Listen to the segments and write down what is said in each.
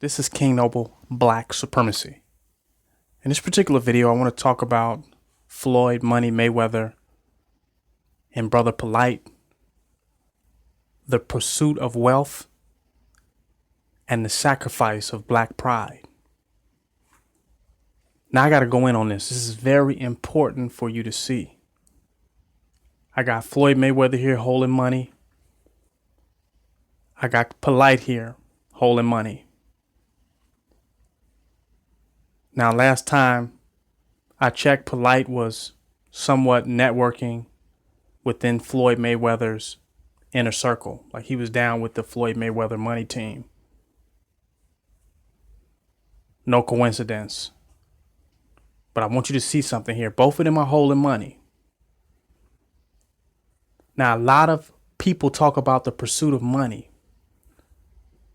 This is King Noble Black Supremacy. In this particular video, I want to talk about Floyd, Money, Mayweather, and Brother Polight, the pursuit of wealth, and the sacrifice of black pride. Now I got to go in on this. This is very important for you to see. I got Floyd Mayweather here holding money. I got Polight here holding money. Now, last time I checked, Polight was somewhat networking within Floyd Mayweather's inner circle. Like he was down with the Floyd Mayweather money team. No coincidence. But I want you to see something here. Both of them are holding money. Now, a lot of people talk about the pursuit of money,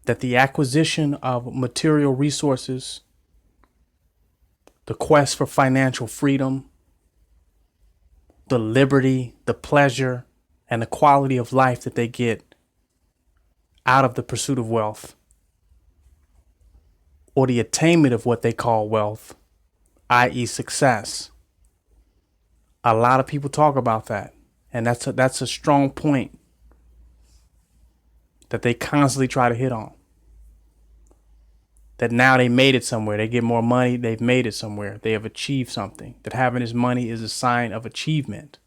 that the acquisition of material resources, the quest for financial freedom, the liberty, the pleasure, and the quality of life that they get out of the pursuit of wealth, or the attainment of what they call wealth, i.e. success. A lot of people talk about that. And that's a strong point that they constantly try to hit on. That now they made it somewhere. They get more money. They've made it somewhere. They have achieved something. That having this money is a sign of achievement.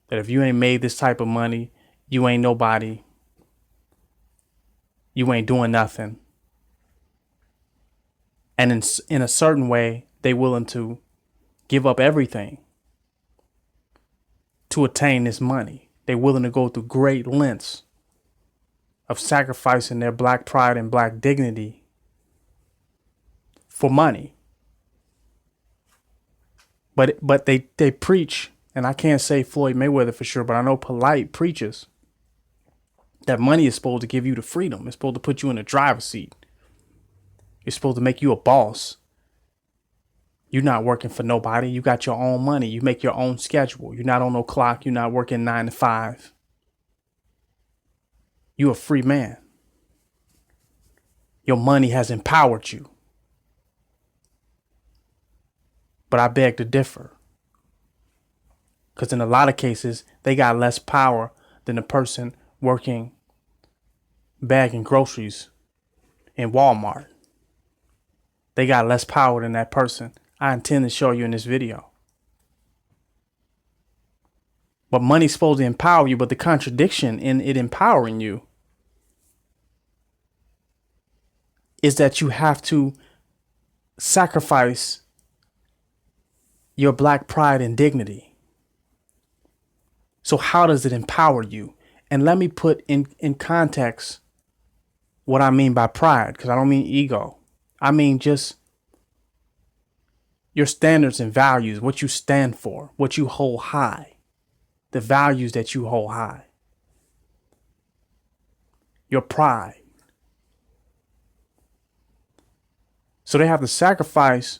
That if you ain't made this type of money, you ain't nobody. You ain't doing nothing. And in a certain way, they willing to give up everything to attain this money. They're willing to go through great lengths of sacrificing their black pride and black dignity for money. But they preach, and I can't say Floyd Mayweather for sure, but I know Polight preaches that money is supposed to give you the freedom. It's supposed to put you in the driver's seat. It's supposed to make you a boss. You're not working for nobody. You got your own money. You make your own schedule. You're not on no clock. You're not working 9 to 5. You're a free man. Your money has empowered you. But I beg to differ. Because in a lot of cases, they got less power than the person working bagging groceries in Walmart. They got less power than that person. I intend to show you in this video. But money's supposed to empower you, but the contradiction in it empowering you is that you have to sacrifice your black pride and dignity. So how does it empower you? And let me put in context what I mean by pride, because I don't mean ego. I mean just your standards and values, what you stand for, what you hold high, the values that you hold high, your pride. So they have to sacrifice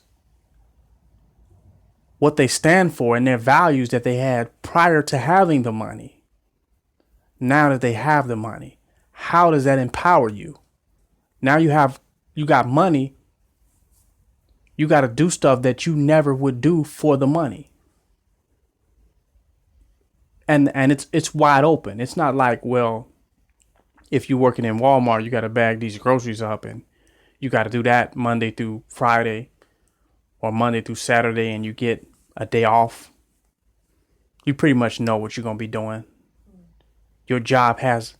what they stand for and their values that they had prior to having the money. Now that they have the money, how does that empower you? Now you got money. You got to do stuff that you never would do for the money. And it's wide open. It's not like, well, if you're working in Walmart, you got to bag these groceries up and you got to do that Monday through Friday or Monday through Saturday and you get a day off. You pretty much know what you're going to be doing. Your job has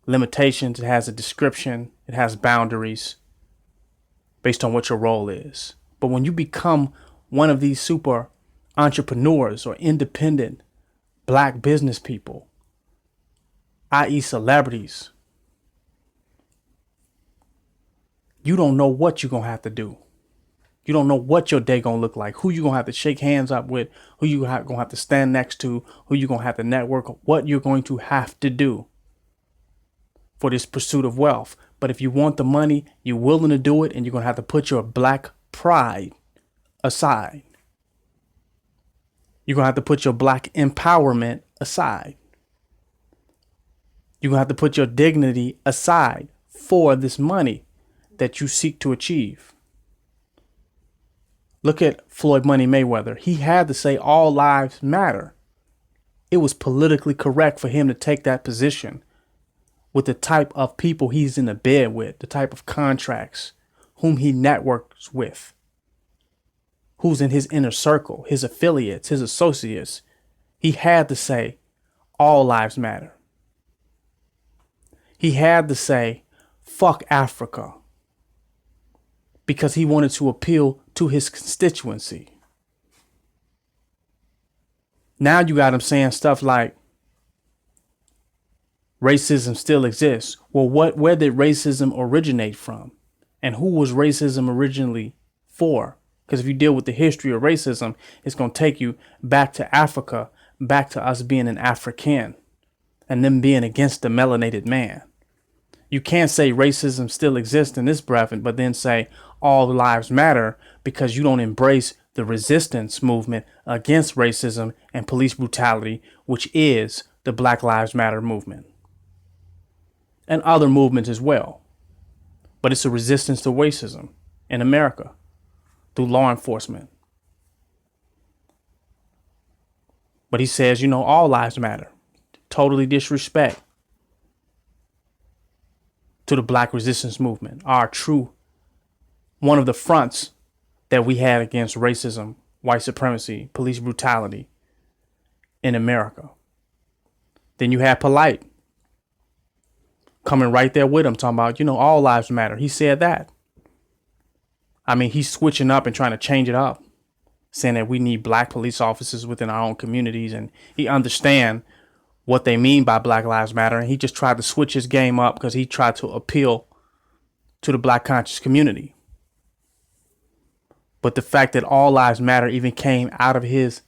limitations. It has a description. It has boundaries based on what your role is. But when you become one of these super entrepreneurs or independent black business people, i.e. celebrities, you don't know what you're going to have to do. You don't know what your day going to look like, who you're going to have to shake hands up with, who you're going to have to stand next to, who you're going to have to network, what you're going to have to do for this pursuit of wealth. But if you want the money, you're willing to do it, and you're going to have to put your black pride aside. You're going to have to put your black empowerment aside. You're going to have to put your dignity aside for this money. that you seek to achieve. Look at Floyd Money Mayweather. He had to say all lives matter. It was politically correct for him to take that position with the type of people he's in the bed with, the type of contracts, whom he networks with, who's in his inner circle, his affiliates, his associates. He had to say all lives matter. He had to say fuck Africa because he wanted to appeal to his constituency. Now you got him saying stuff like racism still exists. Well, where did racism originate from? And who was racism originally for? Because if you deal with the history of racism, it's going to take you back to Africa, back to us being an African and them being against the melanated man. You can't say racism still exists in this breath, but then say all lives matter because you don't embrace the resistance movement against racism and police brutality, which is the Black Lives Matter movement and other movements as well. But it's a resistance to racism in America through law enforcement. But he says, all lives matter. Totally disrespect to the Black resistance movement, one of the fronts that we had against racism, white supremacy, police brutality in America. Then you had Polight coming right there with him, talking about, all lives matter. He said that. I mean, he's switching up and trying to change it up, saying that we need Black police officers within our own communities. And he understands what they mean by Black Lives Matter. And he just tried to switch his game up because he tried to appeal to the Black conscious community. But the fact that all lives matter even came out of his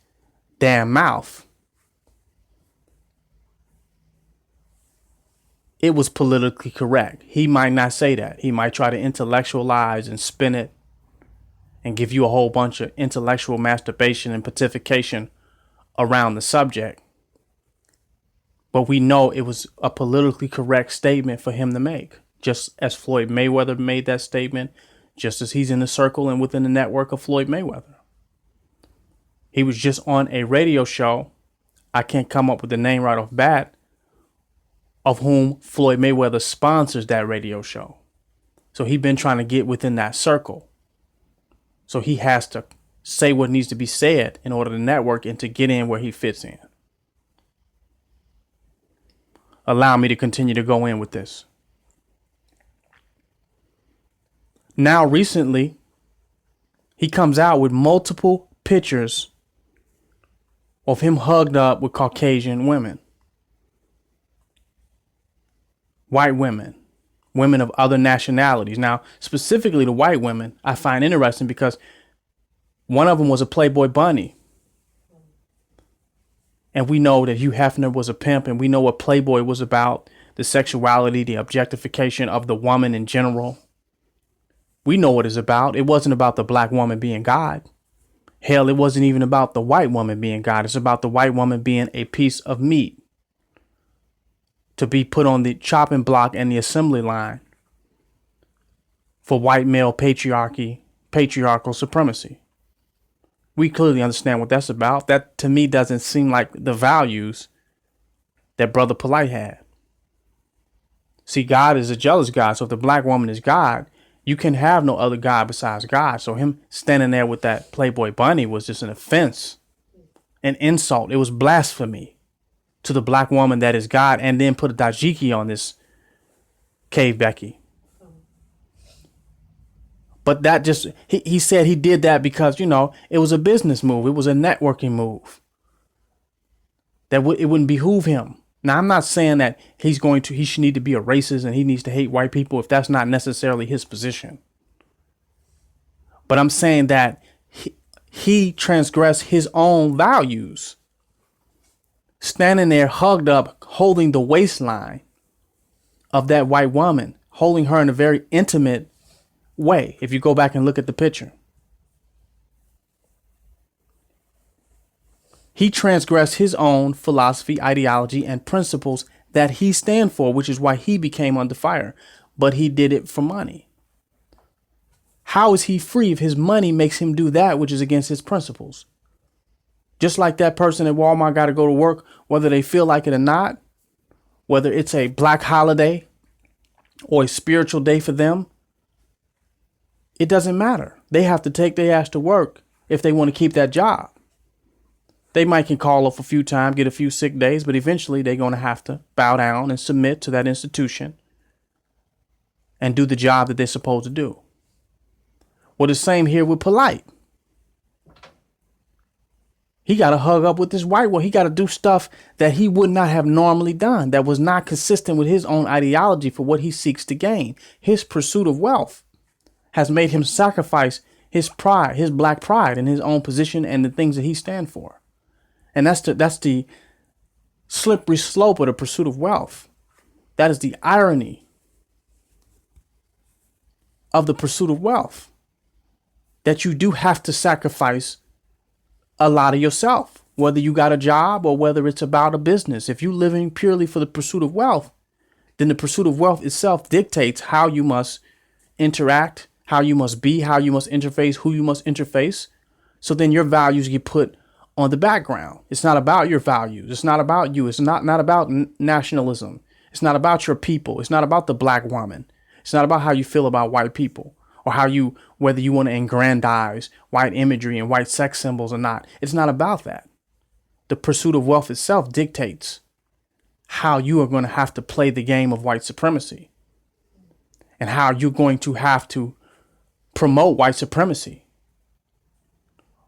damn mouth, it was politically correct. He might not say that. He might try to intellectualize and spin it and give you a whole bunch of intellectual masturbation and pontification around the subject. But we know it was a politically correct statement for him to make, just as Floyd Mayweather made that statement, just as he's in the circle and within the network of Floyd Mayweather. He was just on a radio show. I can't come up with the name right off bat of whom Floyd Mayweather sponsors that radio show. So he's been trying to get within that circle. So he has to say what needs to be said in order to network and to get in where he fits in. Allow me to continue to go in with this. Now, recently, he comes out with multiple pictures of him hugged up with Caucasian women, white women, women of other nationalities. Now, specifically the white women, I find interesting because one of them was a Playboy bunny. And we know that Hugh Hefner was a pimp, and we know what Playboy was about, the sexuality, the objectification of the woman in general. We know what it's about. It wasn't about the Black woman being God. Hell, it wasn't even about the white woman being God. It's about the white woman being a piece of meat to be put on the chopping block and the assembly line for white male patriarchal supremacy. We clearly understand what that's about. That, to me, doesn't seem like the values that Brother Polight had. See, God is a jealous God. So if the Black woman is God, you can have no other God besides God. So him standing there with that Playboy bunny was just an offense, an insult. It was blasphemy to the Black woman that is God, and then put a dajiki on this Cave Becky. But that just, he said he did that because, it was a business move. It was a networking move. That it wouldn't behoove him. Now, I'm not saying that he should need to be a racist and he needs to hate white people if that's not necessarily his position. But I'm saying that he transgressed his own values. Standing there hugged up, holding the waistline of that white woman, holding her in a very intimate way. If you go back and look at the picture, he transgressed his own philosophy, ideology, and principles that he stand for, which is why he became under fire. But he did it for money. How is he free if his money makes him do that which is against his principles? Just like that person at Walmart got to go to work, whether they feel like it or not, whether it's a black holiday or a spiritual day for them, it doesn't matter. They have to take their ass to work if they want to keep that job. They might can call off a few times, get a few sick days, but eventually they're going to have to bow down and submit to that institution and do the job that they're supposed to do. Well, the same here with Polight. He got to hug up with this white one. He got to do stuff that he would not have normally done, that was not consistent with his own ideology for what he seeks to gain. His pursuit of wealth has made him sacrifice his pride, his black pride in his own position and the things that he stands for. And that's the slippery slope of the pursuit of wealth. That is the irony of the pursuit of wealth, that you do have to sacrifice a lot of yourself, whether you got a job or whether it's about a business. If you're living purely for the pursuit of wealth, then the pursuit of wealth itself dictates how you must interact, how you must be, how you must interface, who you must interface. So then your values get put on the background. It's not about your values. It's not about you. It's not about nationalism. It's not about your people. It's not about the black woman. It's not about how you feel about white people or whether you want to aggrandize white imagery and white sex symbols or not. It's not about that. The pursuit of wealth itself dictates how you are going to have to play the game of white supremacy and how you're going to have to promote white supremacy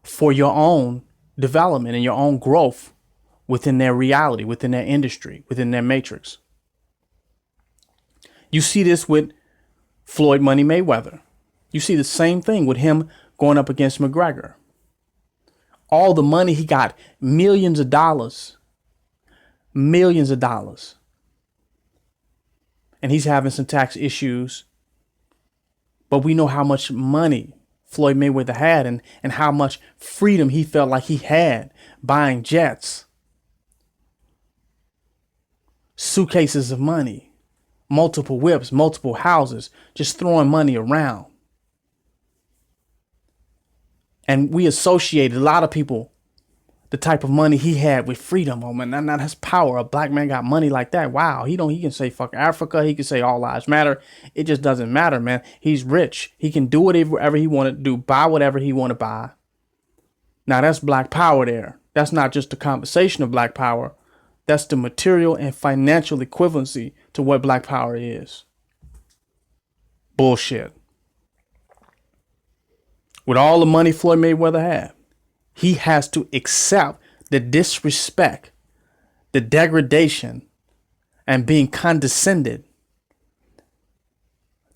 for your own development and your own growth within their reality, within their industry, within their matrix. You see this with Floyd Money Mayweather. You see the same thing with him going up against McGregor. All the money he got, millions of dollars. And he's having some tax issues. But we know how much money Floyd Mayweather had and how much freedom he felt like he had buying jets, suitcases of money, multiple whips, multiple houses, just throwing money around. And we associated, a lot of people, the type of money he had with freedom. Oh man, that's power. A black man got money like that. Wow. He can say fuck Africa. He can say all lives matter. It just doesn't matter, man. He's rich. He can do whatever he want to do, buy whatever he want to buy. Now that's black power there. That's not just the compensation of black power. That's the material and financial equivalency to what black power is. Bullshit. With all the money Floyd Mayweather had, he has to accept the disrespect, the degradation, and being condescended,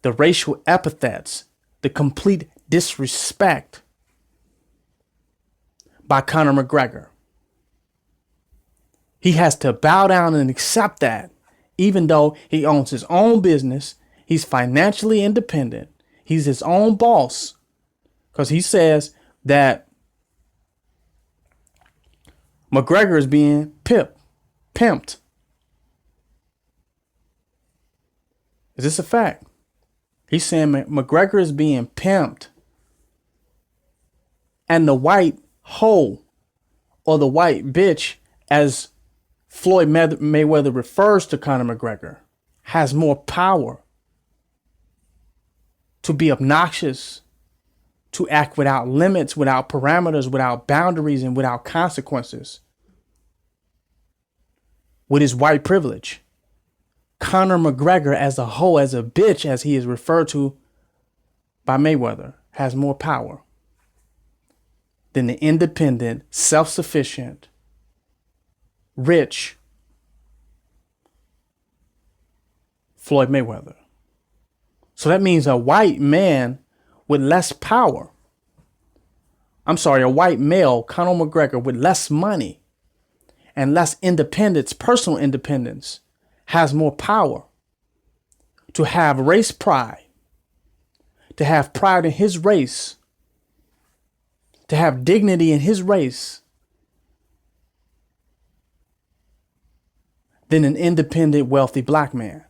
the racial epithets, the complete disrespect by Conor McGregor. He has to bow down and accept that, even though he owns his own business, he's financially independent, he's his own boss, because he says that McGregor is being pimped. Is this a fact? He's saying McGregor is being pimped. And the white hoe, or the white bitch, as Floyd Mayweather refers to Conor McGregor, has more power to be obnoxious, to act without limits, without parameters, without boundaries, and without consequences. With his white privilege. Conor McGregor as a hoe, as a bitch, as he is referred to by Mayweather, has more power than the independent, self-sufficient, rich Floyd Mayweather. So that means a white man with less power. A white male, Conor McGregor, with less money and less independence, personal independence, has more power to have race pride, to have pride in his race, to have dignity in his race, than an independent, wealthy black man.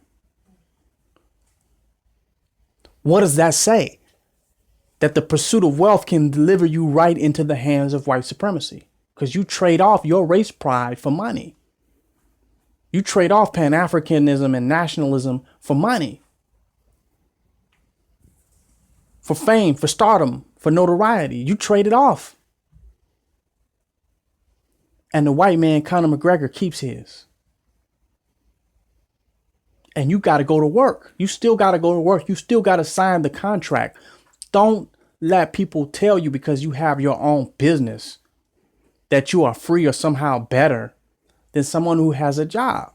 What does that say? that the pursuit of wealth can deliver you right into the hands of white supremacy, because you trade off your race pride for money. You trade off Pan-Africanism and nationalism for money, for fame, for stardom, for notoriety. You trade it off. And the white man, Conor McGregor, keeps his. And you got to go to work. You still got to go to work. You still got to sign the contract. Don't let people tell you because you have your own business that you are free or somehow better than someone who has a job.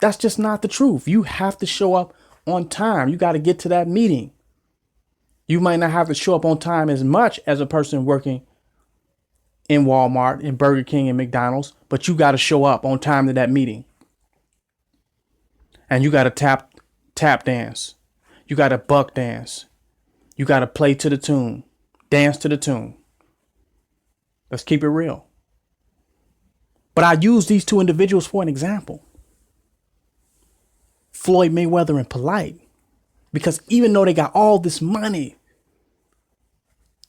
That's just not the truth. You have to show up on time. You got to get to that meeting. You might not have to show up on time as much as a person working in Walmart, in Burger King, and McDonald's, but you got to show up on time to that meeting. And you got to tap dance. You got to buck dance. You got to play to the tune, dance to the tune. Let's keep it real. But I use these two individuals for an example. Floyd Mayweather and Polight. Because even though they got all this money,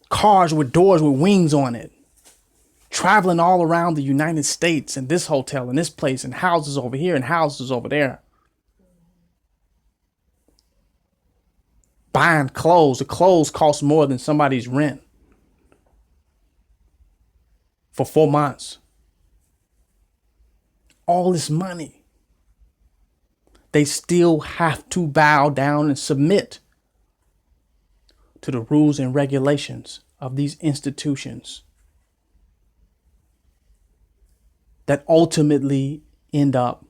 cars with doors with wings on it, traveling all around the United States and this hotel and this place and houses over here and houses over there, buying clothes. The clothes cost more than somebody's rent for 4 months. All this money. They still have to bow down and submit to the rules and regulations of these institutions that ultimately end up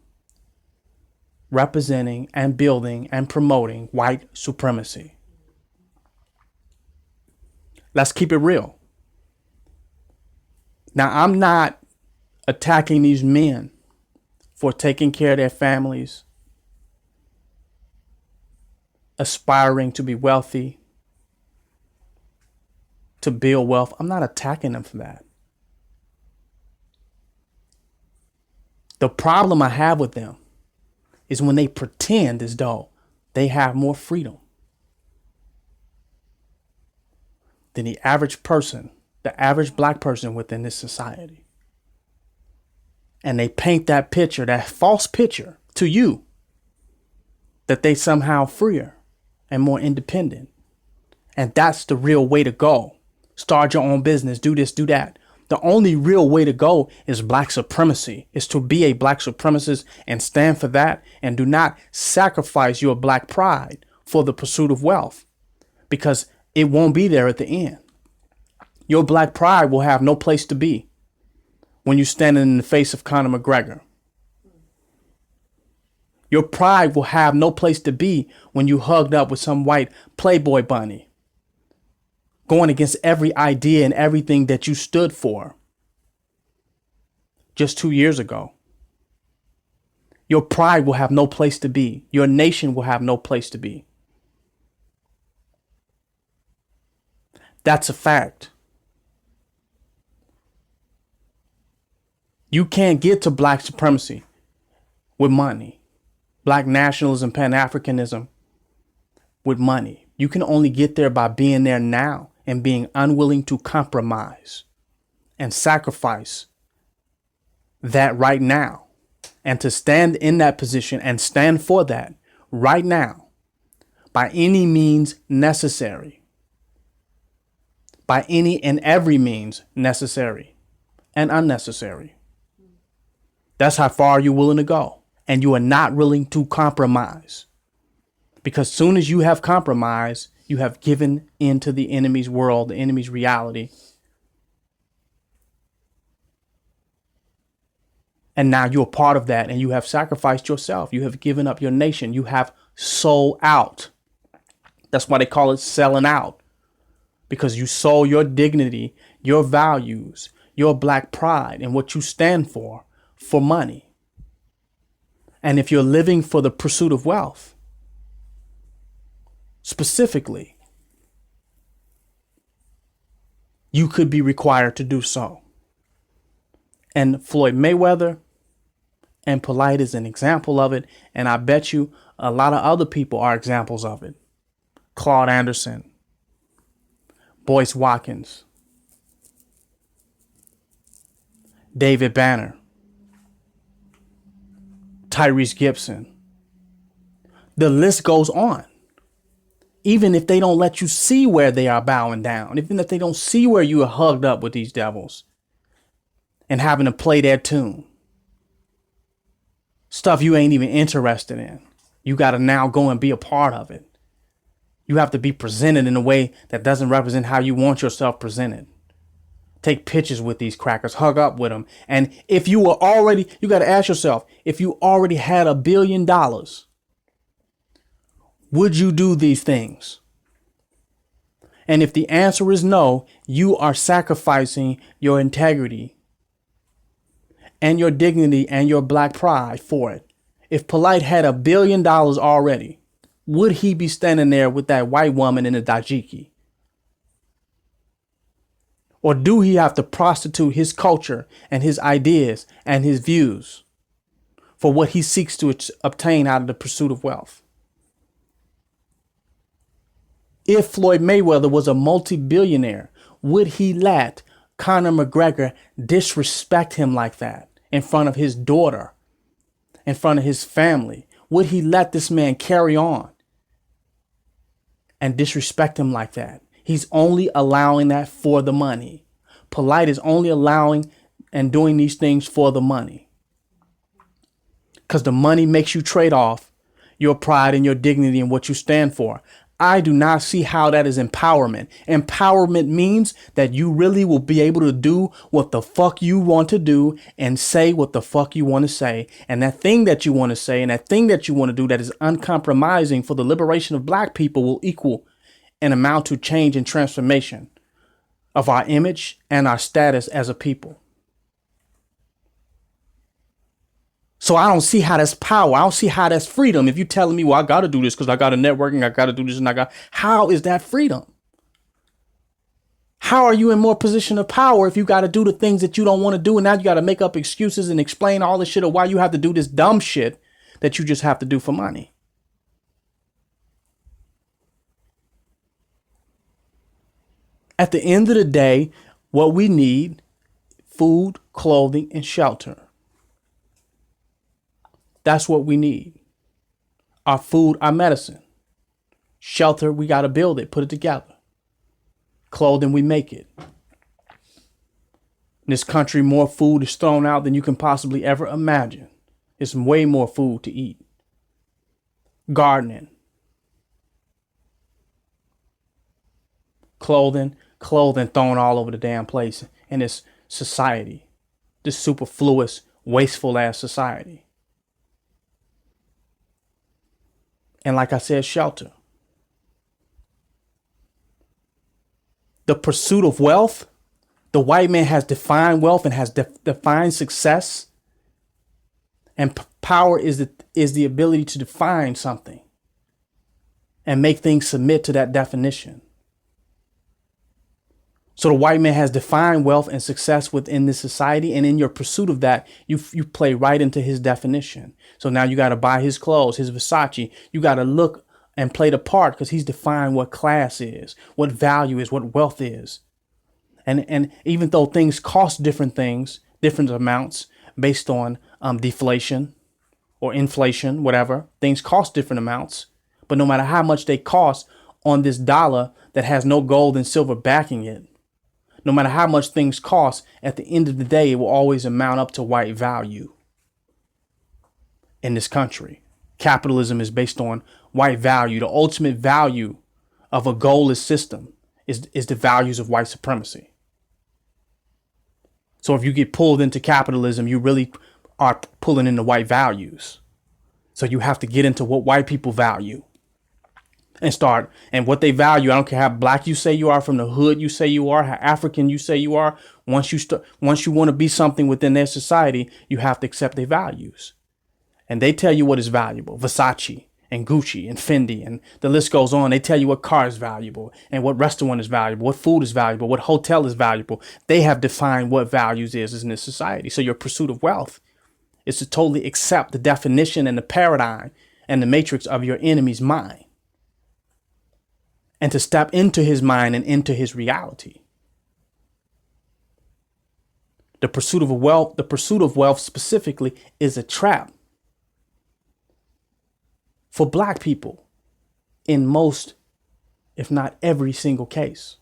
representing and building and promoting white supremacy. Let's keep it real. Now, I'm not attacking these men for taking care of their families, aspiring to be wealthy, to build wealth. I'm not attacking them for that. The problem I have with them is when they pretend as though they have more freedom than the average person, the average black person within this society. And they paint that picture, that false picture to you, that they somehow freer and more independent. And that's the real way to go. Start your own business, do this, do that. The only real way to go is black supremacy, is to be a black supremacist and stand for that, and do not sacrifice your black pride for the pursuit of wealth, because it won't be there at the end. Your black pride will have no place to be when you're standing in the face of Conor McGregor. Your pride will have no place to be when you hugged up with some white Playboy bunny, going against every idea and everything that you stood for just 2 years ago. Your pride will have no place to be. Your nation will have no place to be. That's a fact. You can't get to black supremacy with money. Black nationalism, Pan-Africanism with money. You can only get there by being there now and being unwilling to compromise and sacrifice that right now, and to stand in that position and stand for that right now by any means necessary, by any and every means necessary and unnecessary. That's how far you're willing to go. And you are not willing to compromise, because soon as you have compromised, you have given into the enemy's world, the enemy's reality. And now you're a part of that, and you have sacrificed yourself. You have given up your nation. You have sold out. That's why they call it selling out, because you sold your dignity, your values, your black pride, and what you stand for money. And if you're living for the pursuit of wealth, specifically, you could be required to do so. And Floyd Mayweather and Polight is an example of it. And I bet you a lot of other people are examples of it. Claude Anderson, Boyce Watkins, David Banner, Tyrese Gibson. The list goes on. Even if they don't let you see where they are bowing down, even if they don't see where you are hugged up with these devils and having to play their tune. Stuff you ain't even interested in. You got to now go and be a part of it. You have to be presented in a way that doesn't represent how you want yourself presented. Take pictures with these crackers, hug up with them. And if you were already, you got to ask yourself, if you already had $1 billion, would you do these things? And if the answer is no, you are sacrificing your integrity and your dignity and your black pride for it. If Polight had $1 billion already, would he be standing there with that white woman in a dajiki? Or do he have to prostitute his culture and his ideas and his views for what he seeks to obtain out of the pursuit of wealth? If Floyd Mayweather was a multi-billionaire, would he let Conor McGregor disrespect him like that in front of his daughter, in front of his family? Would he let this man carry on and disrespect him like that? He's only allowing that for the money. Polight is only allowing and doing these things for the money. Because the money makes you trade off your pride and your dignity and what you stand for. I do not see how that is empowerment. Empowerment means that you really will be able to do what the fuck you want to do and say what the fuck you want to say. And that thing that you want to say and that thing that you want to do that is uncompromising for the liberation of black people will equal and amount to change and transformation of our image and our status as a people. So I don't see how that's power. I don't see how that's freedom. If you're telling me, well, I got to do this because I got a networking, I got to do this and how is that freedom? How are you in more position of power if you got to do the things that you don't want to do? And now you got to make up excuses and explain all this shit of why you have to do this dumb shit that you just have to do for money. At the end of the day, what we need, food, clothing, and shelter. That's what we need. Our food, our medicine. Shelter, we got to build it, put it together. Clothing, we make it. In this country, more food is thrown out than you can possibly ever imagine. It's way more food to eat. Gardening. Clothing thrown all over the damn place in this society. This superfluous, wasteful ass society. And like I said, shelter. The pursuit of wealth, the white man has defined wealth and has defined success. And power is the ability to define something and make things submit to that definition. So the white man has defined wealth and success within this society. And in your pursuit of that, you play right into his definition. So now you got to buy his clothes, his Versace. You got to look and play the part because he's defined what class is, what value is, what wealth is. And even though things cost different things, different amounts based on deflation or inflation, whatever, things cost different amounts. But no matter how much they cost on this dollar that has no gold and silver backing it, no matter how much things cost, at the end of the day, it will always amount up to white value in this country. Capitalism is based on white value. The ultimate value of a goalless system is the values of white supremacy. So if you get pulled into capitalism, you really are pulling into white values. So you have to get into what white people value. And what they value. I don't care how black you say you are, from the hood you say you are, how African you say you are. Once you want to be something within their society, you have to accept their values. And they tell you what is valuable. Versace and Gucci and Fendi and the list goes on. They tell you what car is valuable and what restaurant is valuable, what food is valuable, what hotel is valuable. They have defined what values is in this society. So your pursuit of wealth is to totally accept the definition and the paradigm and the matrix of your enemy's mind. and to step into his mind and into his reality. The pursuit of wealth specifically is a trap for black people in most, if not every single case.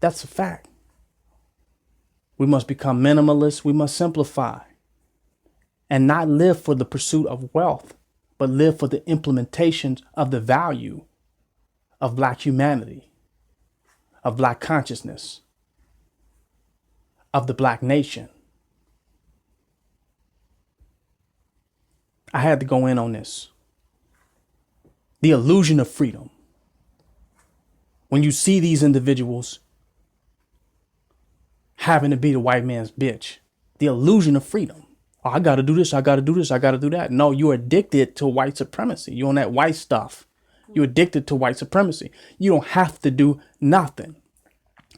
That's a fact. We must become minimalists. We must simplify and not live for the pursuit of wealth, but live for the implementations of the value of black humanity, of black consciousness, of the black nation. I had to go in on this. The illusion of freedom. When you see these individuals having to be the white man's bitch, the illusion of freedom. Oh, I got to do this. I got to do this. I got to do that. No, you're addicted to white supremacy. You're on that white stuff. You're addicted to white supremacy. You don't have to do nothing.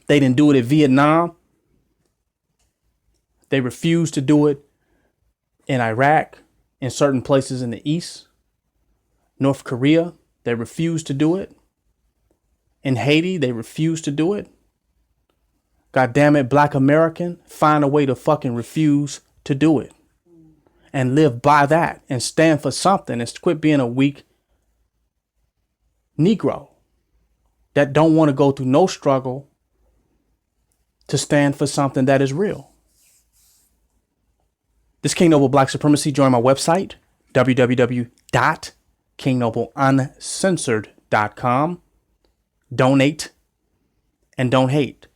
They didn't do it in Vietnam. They refused to do it in Iraq, in certain places in the East. North Korea, they refused to do it. In Haiti, they refused to do it. God damn it, black American, find a way to fucking refuse to do it. And live by that and stand for something and quit being a weak Negro that don't want to go through no struggle to stand for something that is real. This King Noble Black Supremacy. Join my website, www.kingnobleuncensored.com. Donate and don't hate.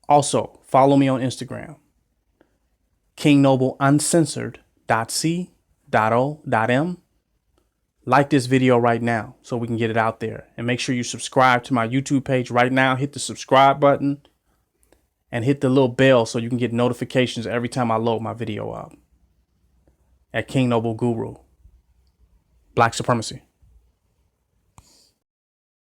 Also, follow me on Instagram, kingnobleuncensored.c.o.m. Like this video right now so we can get it out there. And make sure you subscribe to my YouTube page right now. Hit the subscribe button and hit the little bell so you can get notifications every time I load my video up. At King Noble Guru. Black Supremacy.